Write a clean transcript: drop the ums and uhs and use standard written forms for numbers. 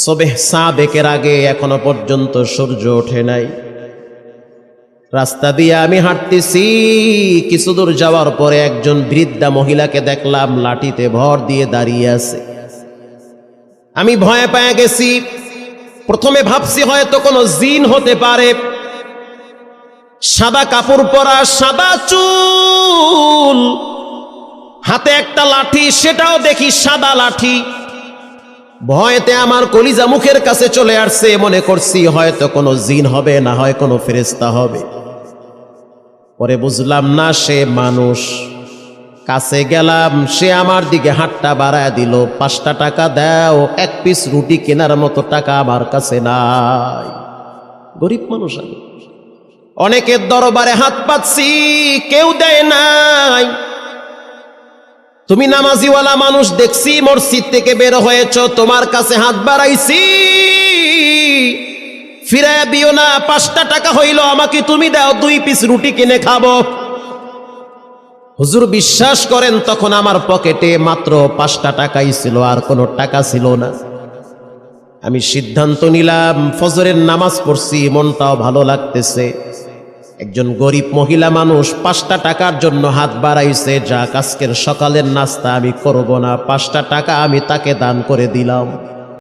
সুবহ সাদেকের আগে এখনো পর্যন্ত সূর্য ওঠে নাই। রাস্তা দিয়ে আমি হাঁটতেছি, কিছু দূর যাওয়ার পরে একজন বৃদ্ধা মহিলাকে দেখলাম লাঠিতে ভর দিয়ে দাঁড়িয়ে আছে। আমি ভয় পেয়ে গেছি। প্রথমে ভাবছি হয়তো কোনো জিন হতে পারে। সাদা কাপড় পরা, সাদা চুল, হাতে একটা লাঠি, সেটাও দেখি সাদা লাঠি। ভয়তে আমার কলিজা মুখের কাছে চলে আসছে। মনে করছি হয়তো কোনো জিন হবে, না হয় কোনো ফেরেশতা হবে। পরে বুঝলাম না, সে মানুষ। কাছে গেলাম, সে আমার দিকে হাতটা বাড়ায় দিল। 5টা টাকা দাও, 1 পিস রুটি কেনার মতো টাকা আমার কাছে নাই। গরিব মানুষ আমি। অনেকের দরবারে হাত পাচ্ছি, কেউ দেয় নাই। তুমি নামাজিওয়ালা মানুষ, দেখছি মসজিদ থেকে বের হয়েছ, তোমার কাছে হাত বাড়াইছি, ফিরাইয়া দিও না। 5টা টাকা হইল, আমাকে তুমি দাও, 2 পিস রুটি কিনে খাবো। হুজুর বিশ্বাস করেন, তখন আমার পকেটে মাত্র 5টা টাকাই ছিল, আর কোনো টাকা ছিল না। আমি সিদ্ধান্ত নিলাম, ফজরের নামাজ পড়ছি, মনটাও ভালো লাগতেছে। একজন গরিব মহিলা মানুষ 5টা টাকার জন্য হাত বাড়াইছে। যাক, আজকের সকালের নাস্তা আমি করব না, 5টা টাকা আমি তাকে দান করে দিলাম।